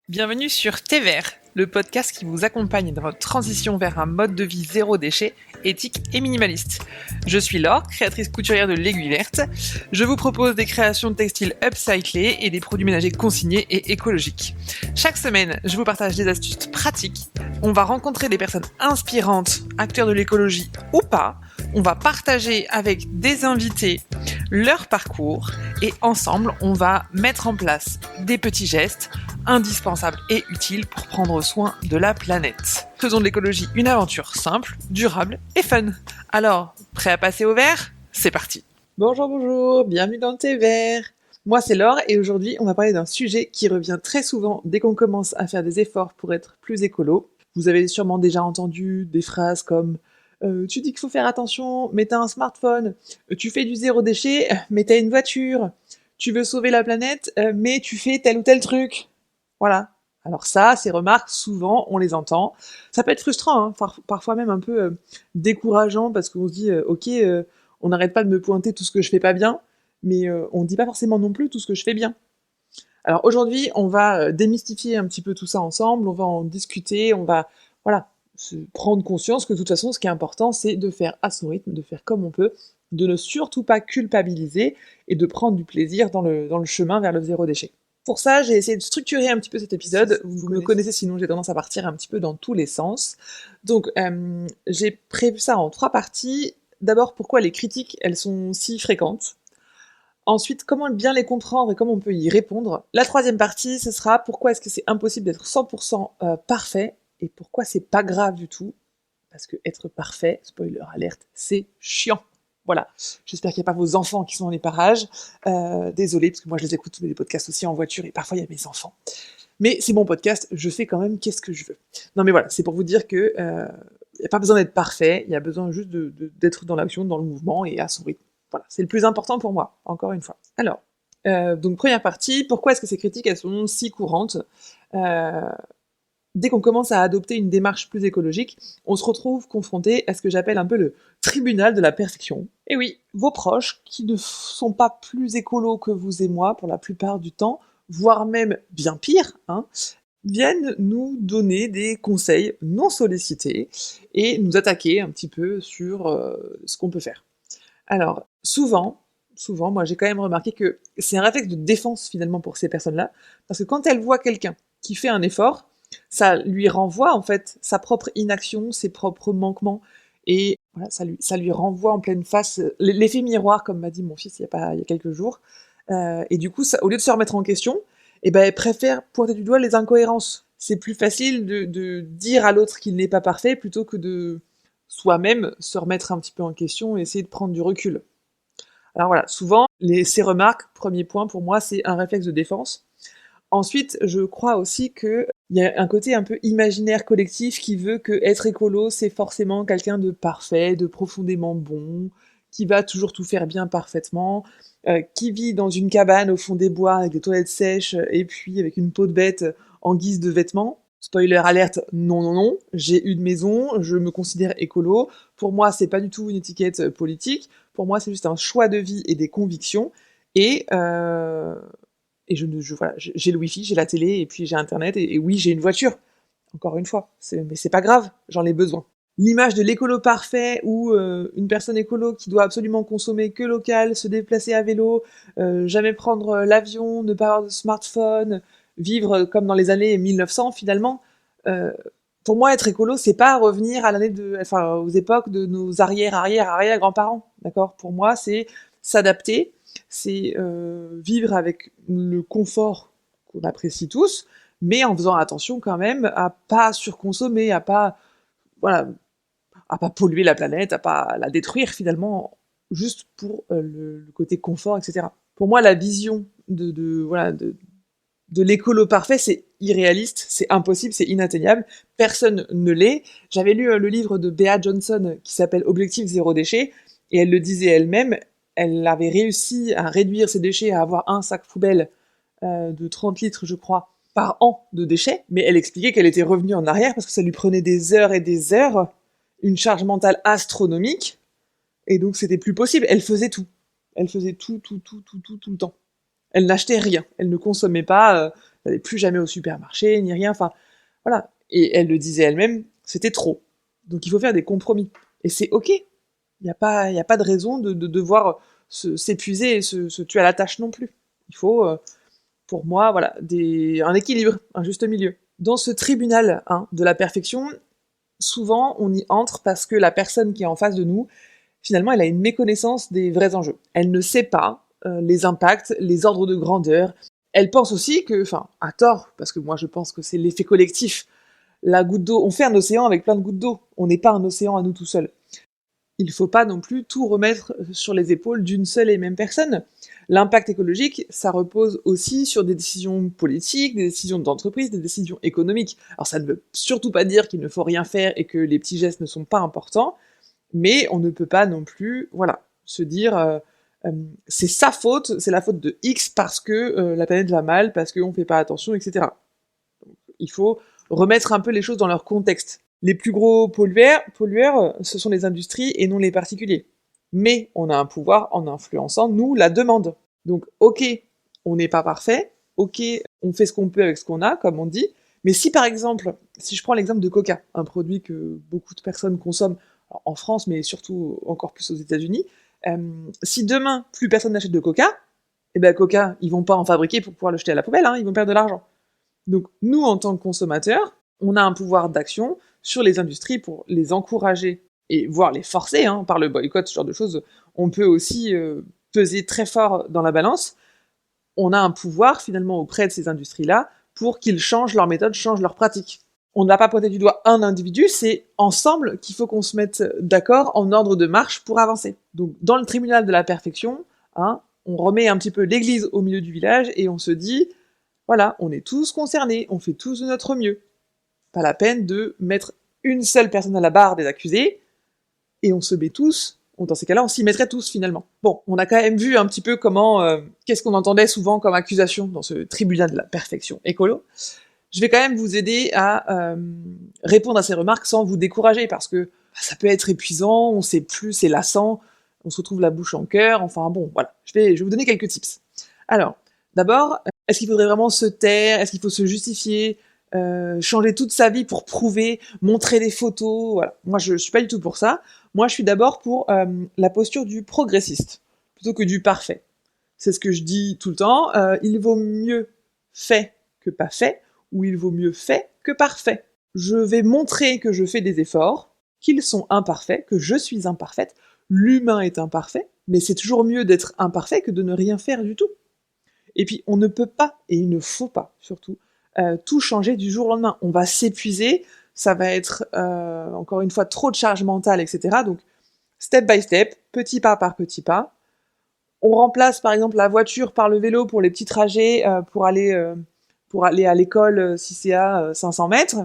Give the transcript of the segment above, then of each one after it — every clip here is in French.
Bienvenue sur Thé Vert, le podcast qui vous accompagne dans votre transition vers un mode de vie zéro déchet, éthique et minimaliste. Je suis Laure, créatrice couturière de l'Aiguille Verte. Je vous propose des créations de textiles upcyclés et des produits ménagers consignés et écologiques. Chaque semaine, je vous partage des astuces pratiques. On va rencontrer des personnes inspirantes, acteurs de l'écologie ou pas. On va partager avec des invités leur parcours et ensemble, on va mettre en place des petits gestes indispensables et utiles pour prendre soin de la planète. Faisons de l'écologie une aventure simple, durable et fun. Alors, prêt à passer au vert ? C'est parti. Bonjour, bienvenue dans le Thé Vert. Moi c'est Laure et aujourd'hui on va parler d'un sujet qui revient très souvent dès qu'on commence à faire des efforts pour être plus écolo. Vous avez sûrement déjà entendu des phrases comme tu dis qu'il faut faire attention, mais t'as un smartphone. Tu fais du zéro déchet, mais t'as une voiture. Tu veux sauver la planète, mais tu fais tel ou tel truc. Voilà. Alors ça, ces remarques, souvent, on les entend. Ça peut être frustrant, hein, parfois même un peu décourageant, parce qu'on se dit, ok, on n'arrête pas de me pointer tout ce que je fais pas bien, mais on ne dit pas forcément non plus tout ce que je fais bien. Alors aujourd'hui, on va démystifier un petit peu tout ça ensemble, on va en discuter, on va, voilà, se prendre conscience que de toute façon, ce qui est important, c'est de faire à son rythme, de faire comme on peut, de ne surtout pas culpabiliser et de prendre du plaisir dans le chemin vers le zéro déchet. Pour ça, j'ai essayé de structurer un petit peu cet épisode. Vous me connaissez, sinon j'ai tendance à partir un petit peu dans tous les sens. Donc, j'ai prévu ça en 3 parties. D'abord, pourquoi les critiques, elles sont si fréquentes. Ensuite, comment bien les comprendre et comment on peut y répondre. La 3e partie, ce sera pourquoi est-ce que c'est impossible d'être 100% parfait et pourquoi c'est pas grave du tout. Parce que être parfait, spoiler alerte, c'est chiant. Voilà, j'espère qu'il n'y a pas vos enfants qui sont dans les parages. Désolée, parce que moi je les écoute des podcasts aussi en voiture et parfois il y a mes enfants. Mais c'est mon podcast, je fais quand même qu'est-ce que je veux. Non mais voilà, c'est pour vous dire que il n'y a pas besoin d'être parfait, il y a besoin juste d'être dans l'action, dans le mouvement et à son rythme. Voilà, c'est le plus important pour moi, encore une fois. Alors, donc première partie, pourquoi est-ce que ces critiques elles sont si courantes Dès qu'on commence à adopter une démarche plus écologique, on se retrouve confronté à ce que j'appelle un peu le tribunal de la perfection. Et oui, vos proches, qui ne sont pas plus écolos que vous et moi pour la plupart du temps, voire même bien pire, hein, viennent nous donner des conseils non sollicités et nous attaquer un petit peu sur ce qu'on peut faire. Alors, souvent, moi j'ai quand même remarqué que c'est un réflexe de défense finalement pour ces personnes-là, parce que quand elles voient quelqu'un qui fait un effort, ça lui renvoie en fait sa propre inaction, ses propres manquements, et voilà, ça lui renvoie en pleine face l'effet miroir, comme m'a dit mon fils il y a quelques jours, et du coup, ça, au lieu de se remettre en question, eh ben, elle préfère pointer du doigt les incohérences. C'est plus facile de dire à l'autre qu'il n'est pas parfait plutôt que de soi-même se remettre un petit peu en question et essayer de prendre du recul. Alors voilà, souvent, ces remarques, premier point pour moi, c'est un réflexe de défense. Ensuite, je crois aussi qu'il y a un côté un peu imaginaire collectif qui veut que être écolo, c'est forcément quelqu'un de parfait, de profondément bon, qui va toujours tout faire bien parfaitement, qui vit dans une cabane au fond des bois avec des toilettes sèches et puis avec une peau de bête en guise de vêtements. Spoiler alerte, non, j'ai une maison, je me considère écolo. Pour moi, c'est pas du tout une étiquette politique. Pour moi, c'est juste un choix de vie et des convictions. Et voilà, j'ai le wifi, j'ai la télé, et puis j'ai internet, et oui, j'ai une voiture. Encore une fois, mais c'est pas grave, j'en ai besoin. L'image de l'écolo parfait, ou une personne écolo qui doit absolument consommer que local, se déplacer à vélo, jamais prendre l'avion, ne pas avoir de smartphone, vivre comme dans les années 1900 finalement. Pour moi, être écolo, c'est pas revenir à aux époques de nos arrière grands-parents, d'accord. Pour moi, c'est s'adapter, c'est vivre avec le confort qu'on apprécie tous, mais en faisant attention quand même à pas surconsommer, à pas, voilà, à pas polluer la planète, à pas la détruire finalement, juste pour le côté confort, etc. Pour moi, la vision de l'écolo parfait, c'est irréaliste, c'est impossible, c'est inatteignable, personne ne l'est. J'avais lu le livre de Bea Johnson qui s'appelle Objectif zéro déchet, et elle le disait elle-même, elle avait réussi à réduire ses déchets, à avoir un sac poubelle de 30 litres, je crois, par an de déchets, mais elle expliquait qu'elle était revenue en arrière parce que ça lui prenait des heures et des heures, une charge mentale astronomique, et donc c'était plus possible. Elle faisait tout. Elle faisait tout le temps. Elle n'achetait rien. Elle ne consommait pas n'allez plus jamais au supermarché, ni rien, enfin, voilà. Et elle le disait elle-même, c'était trop. Donc il faut faire des compromis. Et c'est ok. Il n'y a pas de raison de devoir s'épuiser et se tuer à la tâche non plus. Il faut, pour moi, voilà, un équilibre, un juste milieu. Dans ce tribunal de la perfection, souvent on y entre parce que la personne qui est en face de nous, finalement, elle a une méconnaissance des vrais enjeux. Elle ne sait pas les impacts, les ordres de grandeur. Elle pense aussi que, enfin, à tort, parce que moi je pense que c'est l'effet collectif. La goutte d'eau, on fait un océan avec plein de gouttes d'eau. On n'est pas un océan à nous tout seuls. Il ne faut pas non plus tout remettre sur les épaules d'une seule et même personne. L'impact écologique, ça repose aussi sur des décisions politiques, des décisions d'entreprise, des décisions économiques. Alors ça ne veut surtout pas dire qu'il ne faut rien faire et que les petits gestes ne sont pas importants, mais on ne peut pas non plus, voilà, se dire c'est sa faute, c'est la faute de X parce que la planète va mal, parce qu'on ne fait pas attention, etc. Donc, il faut remettre un peu les choses dans leur contexte. Les plus gros pollueurs, ce sont les industries et non les particuliers. Mais on a un pouvoir en influençant, nous, la demande. Donc, ok, on n'est pas parfait, ok, on fait ce qu'on peut avec ce qu'on a, comme on dit, mais si par exemple, si je prends l'exemple de Coca, un produit que beaucoup de personnes consomment en France, mais surtout encore plus aux États-Unis, si demain, plus personne n'achète de Coca, eh ben Coca, ils vont pas en fabriquer pour pouvoir le jeter à la poubelle, ils vont perdre de l'argent. Donc, nous, en tant que consommateurs, on a un pouvoir d'action sur les industries pour les encourager et voire les forcer par le boycott, ce genre de choses. On peut aussi peser très fort dans la balance. On a un pouvoir finalement auprès de ces industries-là pour qu'ils changent leurs méthodes, changent leurs pratiques. On ne va pas pointer du doigt un individu, c'est ensemble qu'il faut qu'on se mette d'accord en ordre de marche pour avancer. Donc dans le tribunal de la perfection, on remet un petit peu l'église au milieu du village et on se dit, voilà, on est tous concernés, on fait tous de notre mieux. Pas la peine de mettre une seule personne à la barre des accusés, et on se met tous, dans ces cas-là, on s'y mettrait tous finalement. Bon, on a quand même vu un petit peu comment, qu'est-ce qu'on entendait souvent comme accusation dans ce tribunal de la perfection écolo. Je vais quand même vous aider à répondre à ces remarques sans vous décourager, parce que ça peut être épuisant, on sait plus, c'est lassant, on se retrouve la bouche en cœur, enfin bon, voilà. Je vais vous donner quelques tips. Alors, d'abord, est-ce qu'il faudrait vraiment se taire? Est-ce qu'il faut se justifier? Changer toute sa vie pour prouver, montrer des photos, voilà. Moi, je suis pas du tout pour ça. Moi, je suis d'abord pour la posture du progressiste, plutôt que du parfait. C'est ce que je dis tout le temps. Il vaut mieux fait que pas fait, ou il vaut mieux fait que parfait. Je vais montrer que je fais des efforts, qu'ils sont imparfaits, que je suis imparfaite. L'humain est imparfait, mais c'est toujours mieux d'être imparfait que de ne rien faire du tout. Et puis, on ne peut pas, et il ne faut pas, surtout, tout changer du jour au lendemain. On va s'épuiser, ça va être, encore une fois, trop de charge mentale, etc. Donc, step by step, petit pas par petit pas. On remplace, par exemple, la voiture par le vélo pour les petits trajets, pour aller à l'école si c'est à 500 mètres.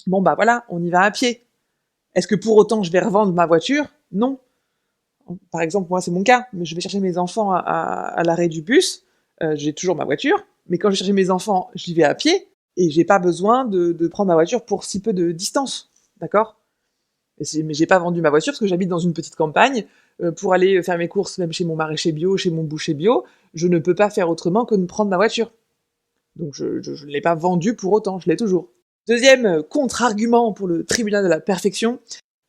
Bon, bah voilà, on y va à pied. Est-ce que pour autant je vais revendre ma voiture? Non. Par exemple, moi, c'est mon cas, mais je vais chercher mes enfants à l'arrêt du bus, j'ai toujours ma voiture, mais quand je vais chercher mes enfants, j'y vais à pied, et j'ai pas besoin de prendre ma voiture pour si peu de distance, d'accord? Mais j'ai pas vendu ma voiture parce que j'habite dans une petite campagne, pour aller faire mes courses, même chez mon maraîcher bio, chez mon boucher bio, je ne peux pas faire autrement que de prendre ma voiture. Donc je ne l'ai pas vendue pour autant, je l'ai toujours. Deuxième contre-argument pour le tribunal de la perfection,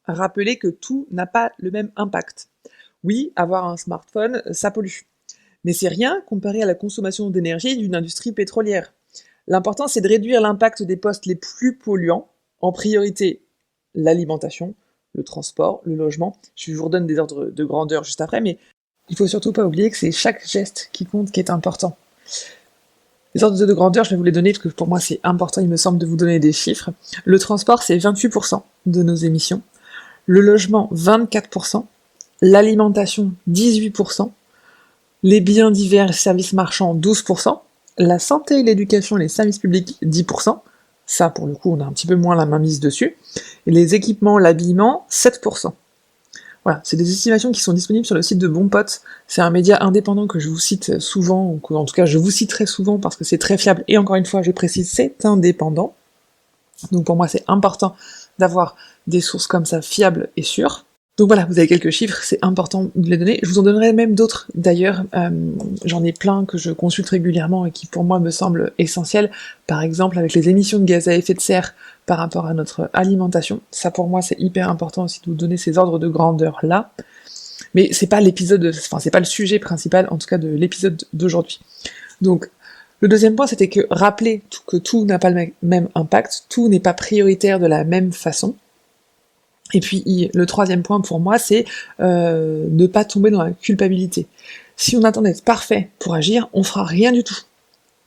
rappeler que tout n'a pas le même impact. Oui, avoir un smartphone, ça pollue. Mais c'est rien comparé à la consommation d'énergie d'une industrie pétrolière. L'important, c'est de réduire l'impact des postes les plus polluants, en priorité l'alimentation, le transport, le logement. Je vous redonne des ordres de grandeur juste après, mais il faut surtout pas oublier que c'est chaque geste qui compte qui est important. Les ordres de grandeur, je vais vous les donner parce que pour moi c'est important, il me semble, de vous donner des chiffres. Le transport, c'est 28% de nos émissions. Le logement, 24%. L'alimentation, 18%. Les biens divers et services marchands, 12%. La santé et l'éducation, les services publics, 10%. Ça, pour le coup, on a un petit peu moins la main mise dessus. Et les équipements, l'habillement, 7%. Voilà, c'est des estimations qui sont disponibles sur le site de Bon Pote. C'est un média indépendant que je vous cite souvent, ou que, en tout cas je vous citerai souvent parce que c'est très fiable, et encore une fois, je précise, c'est indépendant. Donc pour moi, c'est important d'avoir des sources comme ça fiables et sûres. Donc voilà, vous avez quelques chiffres, c'est important de les donner. Je vous en donnerai même d'autres d'ailleurs, j'en ai plein que je consulte régulièrement et qui pour moi me semblent essentiels. Par exemple avec les émissions de gaz à effet de serre par rapport à notre alimentation. Ça pour moi c'est hyper important aussi de vous donner ces ordres de grandeur là. Mais c'est pas c'est pas le sujet principal en tout cas de l'épisode d'aujourd'hui. Donc le deuxième point c'était que rappeler que tout n'a pas le même impact, tout n'est pas prioritaire de la même façon. Et puis le troisième point pour moi, c'est ne pas tomber dans la culpabilité. Si on attend d'être parfait pour agir, on fera rien du tout.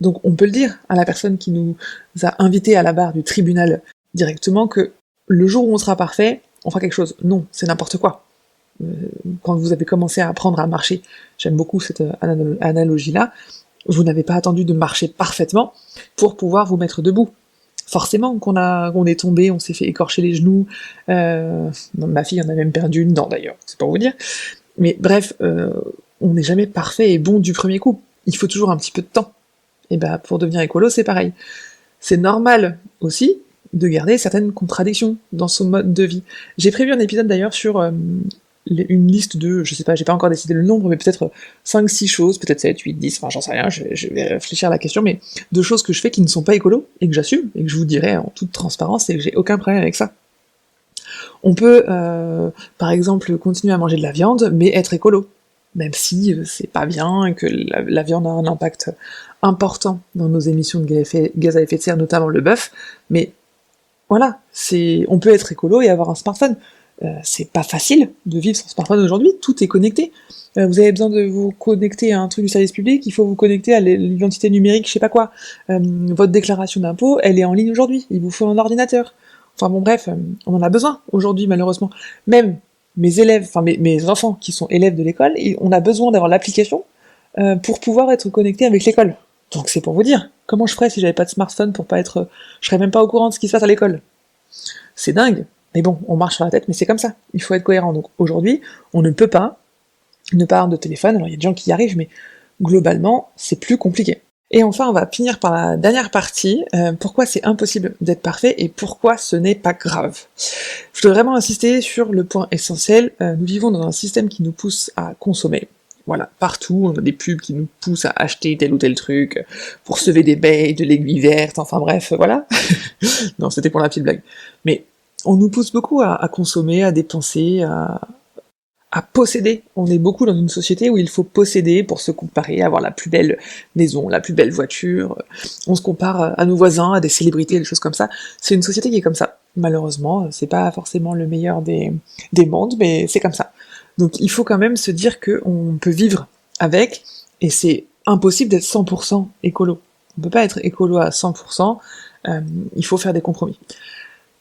Donc on peut le dire à la personne qui nous a invités à la barre du tribunal directement que le jour où on sera parfait, on fera quelque chose. Non, c'est n'importe quoi. Quand vous avez commencé à apprendre à marcher, j'aime beaucoup cette analogie-là, vous n'avez pas attendu de marcher parfaitement pour pouvoir vous mettre debout. Forcément qu'on est tombé, on s'est fait écorcher les genoux, ma fille en a même perdu une dent d'ailleurs, c'est pour vous dire. Mais bref, on n'est jamais parfait et bon du premier coup. Il faut toujours un petit peu de temps. Et ben pour devenir écolo, c'est pareil. C'est normal aussi de garder certaines contradictions dans son mode de vie. J'ai prévu un épisode d'ailleurs sur une liste de, je sais pas, j'ai pas encore décidé le nombre, mais peut-être 5-6 choses, peut-être 7, 8, 10, enfin j'en sais rien, je vais réfléchir à la question, mais de choses que je fais qui ne sont pas écolo, et que j'assume, et que je vous dirai en toute transparence, et que j'ai aucun problème avec ça. On peut, par exemple, continuer à manger de la viande, mais être écolo, même si c'est pas bien, et que la viande a un impact important dans nos émissions de gaz à effet de serre, notamment le bœuf, mais voilà, on peut être écolo et avoir un smartphone. C'est pas facile de vivre sans smartphone aujourd'hui, tout est connecté. Vous avez besoin de vous connecter à un truc du service public, il faut vous connecter à l'identité numérique, je sais pas quoi. Votre déclaration d'impôt, elle est en ligne aujourd'hui, il vous faut un ordinateur. Enfin bon bref, on en a besoin aujourd'hui malheureusement. Même mes élèves, enfin mes enfants qui sont élèves de l'école, on a besoin d'avoir l'application pour pouvoir être connecté avec l'école. Donc c'est pour vous dire, comment je ferais si j'avais pas de smartphone pour pas être... Je serais même pas au courant de ce qui se passe à l'école. C'est dingue. Mais bon, on marche sur la tête, mais c'est comme ça. Il faut être cohérent. Donc aujourd'hui, on ne peut pas ne pas avoir de téléphone. Alors il y a des gens qui y arrivent, mais globalement, c'est plus compliqué. Et enfin, on va finir par la dernière partie, pourquoi c'est impossible d'être parfait et pourquoi ce n'est pas grave. Je voudrais vraiment insister sur le point essentiel, nous vivons dans un système qui nous pousse à consommer. Voilà, partout, on a des pubs qui nous poussent à acheter tel ou tel truc, pour sever des baies, de l'aiguille verte, enfin bref, voilà. Non, c'était pour la petite blague. Mais on nous pousse beaucoup à consommer, à dépenser, à posséder. On est beaucoup dans une société où il faut posséder pour se comparer, avoir la plus belle maison, la plus belle voiture. On se compare à nos voisins, à des célébrités, des choses comme ça. C'est une société qui est comme ça. Malheureusement, c'est pas forcément le meilleur des mondes, mais c'est comme ça. Donc il faut quand même se dire qu'on peut vivre avec, et c'est impossible d'être 100% écolo. On peut pas être écolo à 100%, il faut faire des compromis.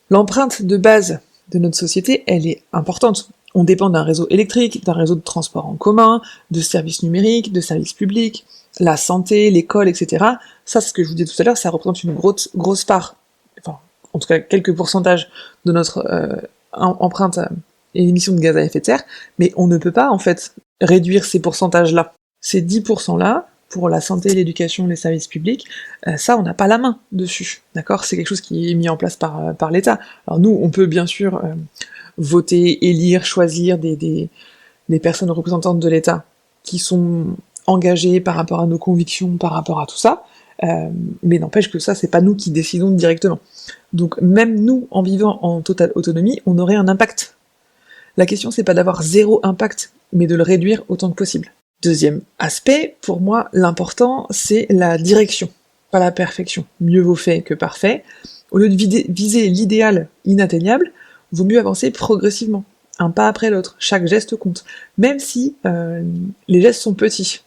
L'empreinte de base de notre société, elle est importante. On dépend d'un réseau électrique, d'un réseau de transport en commun, de services numériques, de services publics, la santé, l'école, etc. Ça, c'est ce que je vous disais tout à l'heure, ça représente une grosse part, enfin, en tout cas quelques pourcentages de notre empreinte et émissions de gaz à effet de serre, mais on ne peut pas, en fait, réduire ces pourcentages-là. Ces 10%-là, pour la santé, l'éducation, les services publics, ça, on n'a pas la main dessus, d'accord? C'est quelque chose qui est mis en place par l'État. Alors nous, on peut bien sûr voter, élire, choisir des personnes représentantes de l'État qui sont engagées par rapport à nos convictions, par rapport à tout ça, mais n'empêche que ça, c'est pas nous qui décidons directement. Donc même nous, en vivant en totale autonomie, on aurait un impact. La question, c'est pas d'avoir zéro impact, mais de le réduire autant que possible. Deuxième aspect, pour moi, l'important, c'est la direction, pas la perfection. Mieux vaut fait que parfait. Au lieu de viser l'idéal inatteignable, vaut mieux avancer progressivement, un pas après l'autre. Chaque geste compte, même si les gestes sont petits.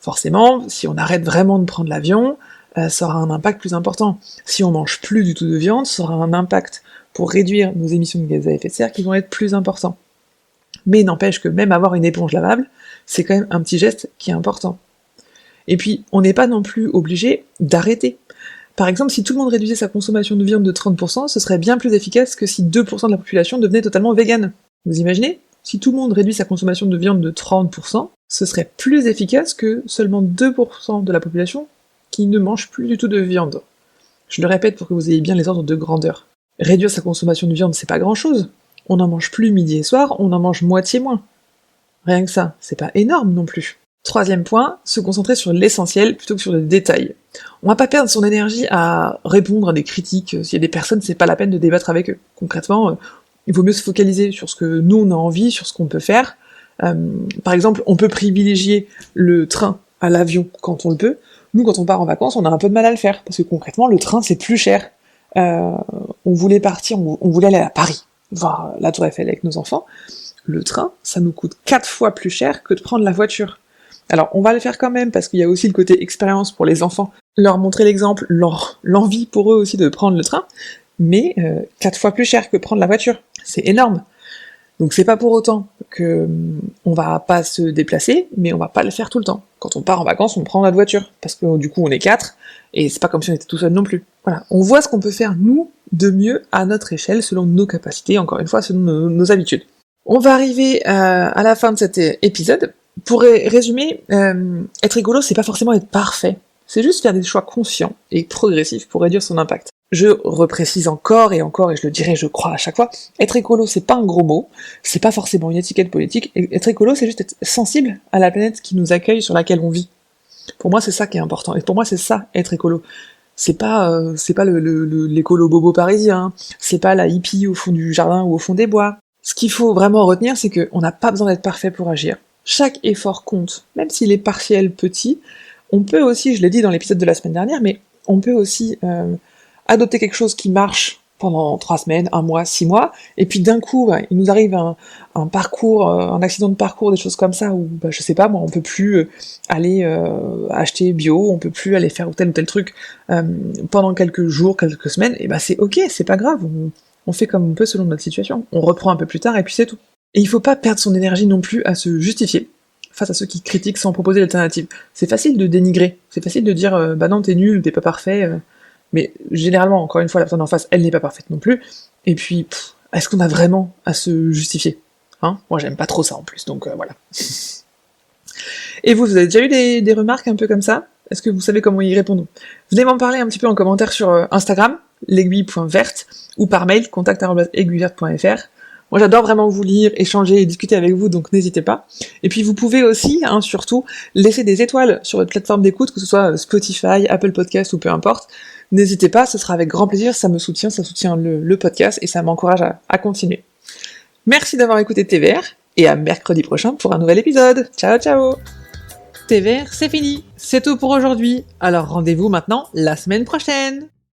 Forcément, si on arrête vraiment de prendre l'avion, ça aura un impact plus important. Si on mange plus du tout de viande, ça aura un impact pour réduire nos émissions de gaz à effet de serre qui vont être plus importants. Mais n'empêche que même avoir une éponge lavable, c'est quand même un petit geste qui est important. Et puis, on n'est pas non plus obligé d'arrêter. Par exemple, si tout le monde réduisait sa consommation de viande de 30%, ce serait bien plus efficace que si 2% de la population devenait totalement végane. Vous imaginez? Si tout le monde réduit sa consommation de viande de 30%, ce serait plus efficace que seulement 2% de la population qui ne mange plus du tout de viande. Je le répète pour que vous ayez bien les ordres de grandeur. Réduire sa consommation de viande, c'est pas grand-chose. on n'en mange plus midi et soir, on en mange moitié moins. Rien que ça, c'est pas énorme non plus. Troisième point, se concentrer sur l'essentiel plutôt que sur le détail. On va pas perdre son énergie à répondre à des critiques. S'il y a des personnes, c'est pas la peine de débattre avec eux. Concrètement, il vaut mieux se focaliser sur ce que nous on a envie, sur ce qu'on peut faire. Par exemple, on peut privilégier le train à l'avion quand on le peut. Nous, quand on part en vacances, on a un peu de mal à le faire, parce que concrètement, le train, c'est plus cher. On voulait partir, on voulait aller à Paris, voir la Tour Eiffel avec nos enfants. Le train, ça nous coûte 4 fois plus cher que de prendre la voiture. Alors, on va le faire quand même, parce qu'il y a aussi le côté expérience pour les enfants, leur montrer l'exemple, l'envie pour eux aussi de prendre le train, mais 4 fois plus cher que prendre la voiture. C'est énorme. Donc c'est pas pour autant que on va pas se déplacer, mais on va pas le faire tout le temps. Quand on part en vacances, on prend notre voiture, parce que du coup on est 4, et c'est pas comme si on était tout seul non plus. Voilà, on voit ce qu'on peut faire nous de mieux à notre échelle, selon nos capacités, encore une fois, selon nos habitudes. On va arriver à la fin de cet épisode. Pour résumer, être écolo, c'est pas forcément être parfait. C'est juste faire des choix conscients et progressifs pour réduire son impact. Je reprécise encore, et je le dirai, je crois, à chaque fois, être écolo, c'est pas un gros mot, c'est pas forcément une étiquette politique, être écolo, c'est juste être sensible à la planète qui nous accueille, sur laquelle on vit. Pour moi, c'est ça qui est important, et pour moi, c'est ça, être écolo. C'est pas l'écolo bobo parisien, hein. C'est pas la hippie au fond du jardin ou au fond des bois. Ce qu'il faut vraiment retenir, c'est qu'on n'a pas besoin d'être parfait pour agir. Chaque effort compte, même s'il est partiel, petit. On peut aussi, je l'ai dit dans l'épisode de la semaine dernière, mais on peut aussi adopter quelque chose qui marche pendant 3 semaines, 1 mois, 6 mois, et puis d'un coup, il nous arrive un parcours, un accident de parcours, des choses comme ça, où, je sais pas, moi, on peut plus aller acheter bio, on peut plus aller faire tel ou tel truc pendant quelques jours, quelques semaines, et c'est ok, c'est pas grave, on fait comme on peut selon notre situation, on reprend un peu plus tard, et puis c'est tout. Et il faut pas perdre son énergie non plus à se justifier face à ceux qui critiquent sans proposer d'alternative. C'est facile de dénigrer, c'est facile de dire non, t'es nul, t'es pas parfait, mais généralement, encore une fois, la personne en face, elle n'est pas parfaite non plus, et puis, est-ce qu'on a vraiment à se justifier, hein? Moi, j'aime pas trop ça en plus, donc voilà. Et vous avez déjà eu des remarques un peu comme ça? Est-ce que vous savez comment y répondre? Venez m'en parler un petit peu en commentaire sur Instagram, l'aiguille.verte, ou par mail, contact@aiguilleverte.fr. Moi, j'adore vraiment vous lire, échanger et discuter avec vous, donc n'hésitez pas. Et puis, vous pouvez aussi, surtout, laisser des étoiles sur votre plateforme d'écoute, que ce soit Spotify, Apple Podcast ou peu importe. N'hésitez pas, ce sera avec grand plaisir, ça me soutient, ça soutient le podcast et ça m'encourage à continuer. Merci d'avoir écouté TVR, et à mercredi prochain pour un nouvel épisode. Ciao, ciao! TVR, c'est fini, c'est tout pour aujourd'hui. Alors rendez-vous maintenant la semaine prochaine.